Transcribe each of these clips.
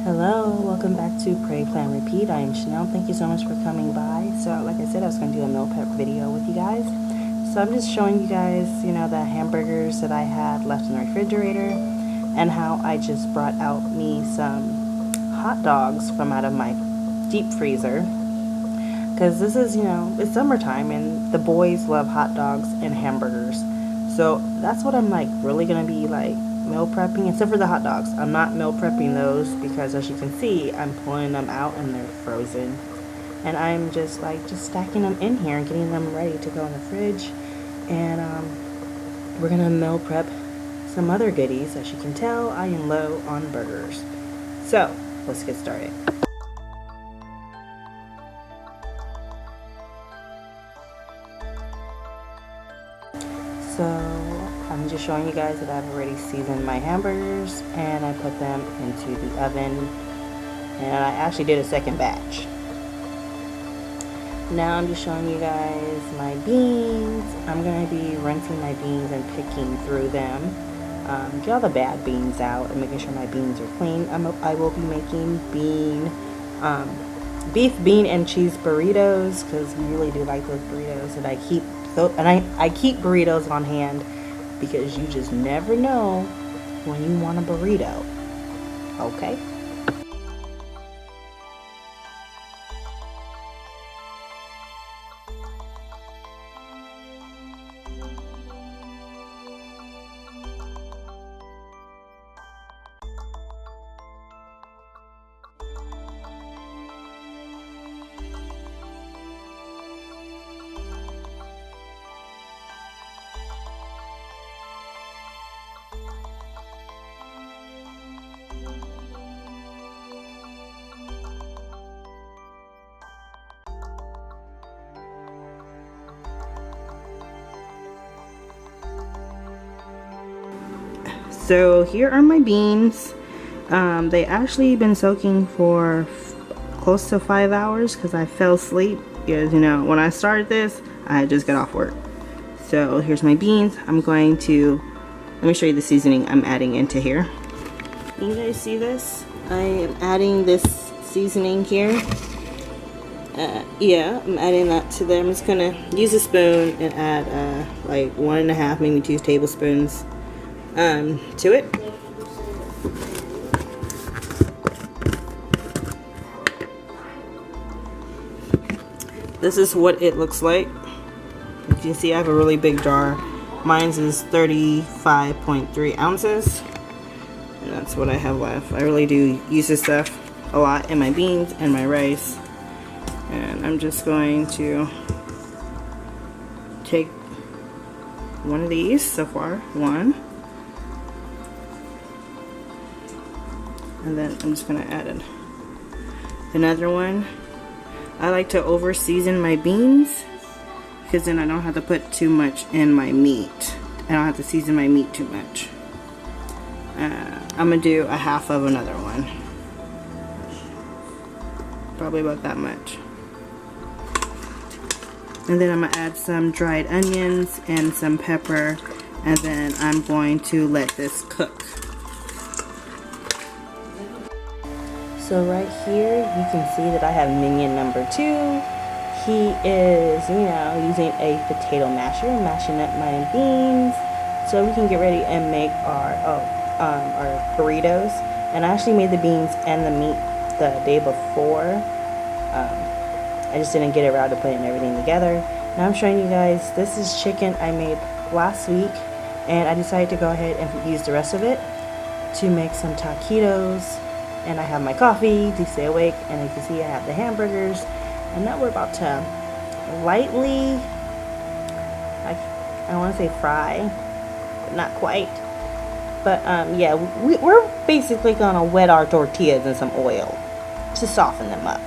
Hello, welcome back to Pray.Plan.Repeat. I am Chanel. Thank you so much for coming by. So, like I said, I was going to do a meal prep video with you guys. So, I'm just showing you guys, the hamburgers that I had left in the refrigerator and how I just brought out me some hot dogs from out of my deep freezer. Because this is, it's summertime and the boys love hot dogs and hamburgers. So, that's what I'm really going to be meal prepping, except for the hot dogs. I'm not meal prepping those because, as you can see, I'm pulling them out and they're frozen. And I'm just stacking them in here and getting them ready to go in the fridge. And we're gonna meal prep some other goodies. As you can tell, I am low on burgers. So let's get started. So I'm just showing you guys that I've already seasoned my hamburgers and I put them into the oven, and I actually did a second batch. Now I'm just showing you guys my beans. I'm going to be rinsing my beans and picking through them. Get all the bad beans out and making sure my beans are clean. I will be making beef, bean, and cheese burritos because we really do like those burritos, and I keep burritos on hand because you just never know when you want a burrito. Okay? So here are my beans. They actually been soaking for close to 5 hours because I fell asleep because when I started this I just got off work. So here's my beans. Let me show you the seasoning I'm adding into here. Can you guys see this? I am adding this seasoning here. Yeah, I'm adding that to them. I'm just gonna use a spoon and add like 1.5, maybe 2 tablespoons to it. This is what it looks like. You can see I have a really big jar. Mine's is 35.3 ounces. And that's what I have left. I really do use this stuff a lot in my beans and my rice. And I'm just going to take one of these so far. One. And then I'm just going to add another one. I like to over season my beans because then I don't have to put too much in my meat. I don't have to season my meat too much. I'm going to do a half of another one. Probably about that much. And then I'm going to add some dried onions and some pepper, and then I'm going to let this cook. So right here you can see that I have minion number 2. He is, using a potato masher, mashing up my beans so we can get ready and make our burritos. And I actually made the beans and the meat the day before. I just didn't get around to putting everything together. Now I'm showing you guys, this is chicken I made last week, and I decided to go ahead and use the rest of it to make some taquitos. And I have my coffee to stay awake, and as you can see I have the hamburgers, and now we're about to lightly, I want to say fry, but not quite. But yeah, we're basically gonna wet our tortillas in some oil to soften them up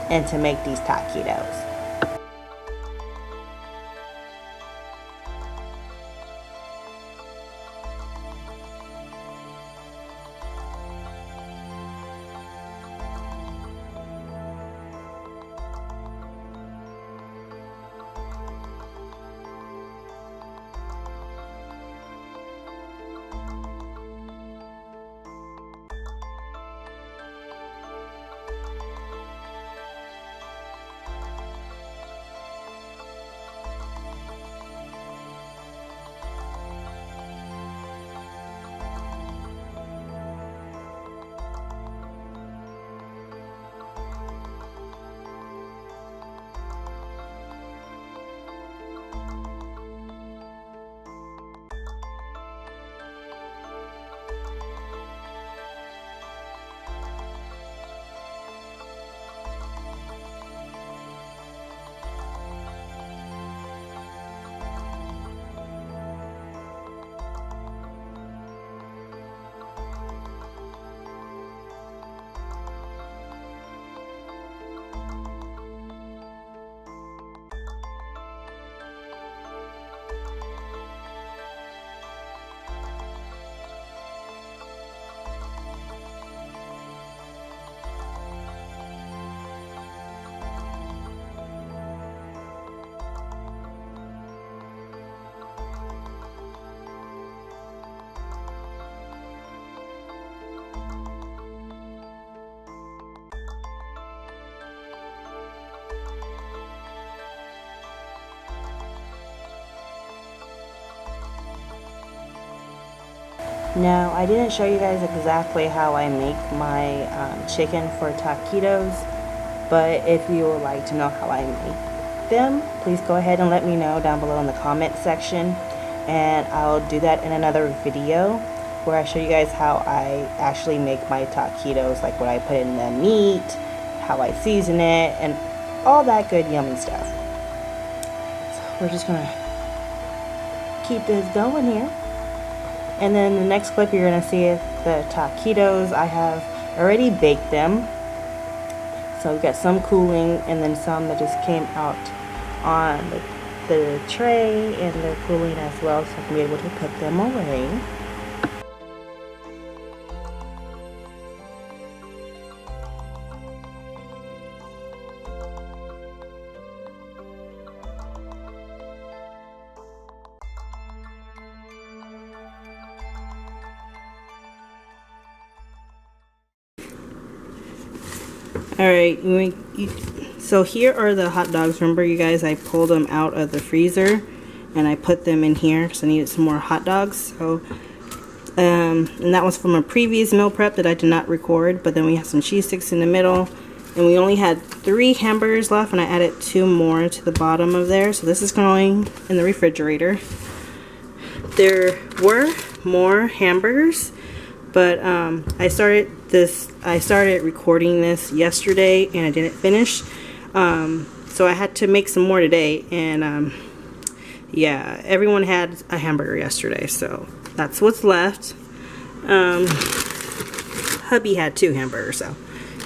and to make these taquitos. Now, I didn't show you guys exactly how I make my chicken for taquitos, but if you would like to know how I make them, please go ahead and let me know down below in the comment section, and I'll do that in another video where I show you guys how I actually make my taquitos, like what I put in the meat, how I season it, and all that good yummy stuff. So we're just gonna keep this going here. And then the next clip you're going to see is the taquitos. I have already baked them. So we've got some cooling and then some that just came out on the tray, and they're cooling as well, so I can be able to put them away. Alright, so here are the hot dogs. Remember, you guys, I pulled them out of the freezer and I put them in here because I needed some more hot dogs. So, and that was from a previous meal prep that I did not record. But then we have some cheese sticks in the middle, and we only had 3 hamburgers left, and I added 2 more to the bottom of there. So this is going in the refrigerator. There were more hamburgers, but I started recording this yesterday and I didn't finish, so I had to make some more today. And yeah, everyone had a hamburger yesterday, so that's what's left. Hubby had 2 hamburgers. So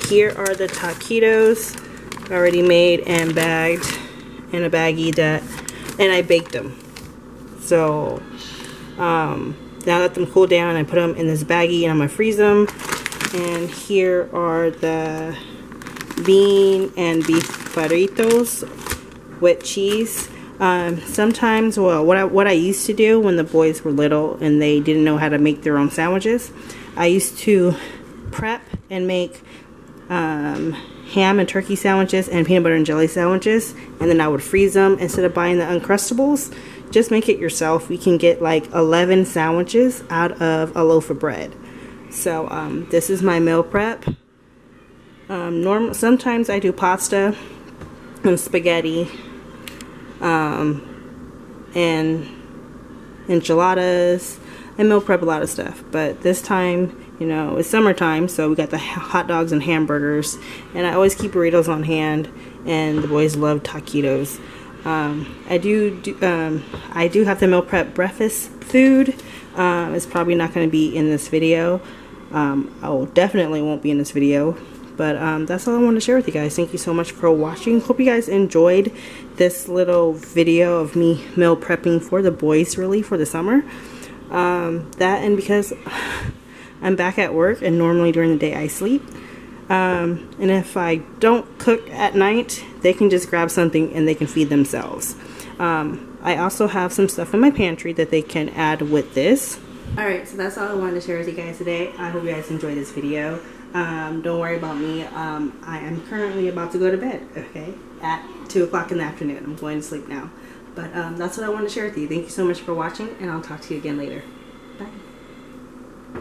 here are the taquitos already made and bagged in a baggie and I baked them. So now let them cool down. I put them in this baggie and I'm gonna freeze them. And here are the bean and beef burritos with cheese. Sometimes, well, what I used to do when the boys were little and they didn't know how to make their own sandwiches, I used to prep and make ham and turkey sandwiches and peanut butter and jelly sandwiches, and then I would freeze them instead of buying the Uncrustables. Just make it yourself. You can get like 11 sandwiches out of a loaf of bread. So this is my meal prep. Sometimes I do pasta and spaghetti and enchiladas. I meal prep a lot of stuff, but this time, you know, it's summertime, so we got the hot dogs and hamburgers, and I always keep burritos on hand, and the boys love taquitos. I do have the meal prep breakfast food. It's probably not going to be in this video. Definitely won't be in this video, but that's all I wanted to share with you guys. Thank you so much for watching. Hope you guys enjoyed this little video of me meal prepping for the boys, really, for the summer. That, and because I'm back at work and normally during the day I sleep, and if I don't cook at night, they can just grab something and they can feed themselves. I also have some stuff in my pantry that they can add with this. Alright, so that's all I wanted to share with you guys today. I hope you guys enjoyed this video. Don't worry about me. I am currently about to go to bed, okay, at 2 o'clock in the afternoon. I'm going to sleep now. But that's what I wanted to share with you. Thank you so much for watching, and I'll talk to you again later. Bye.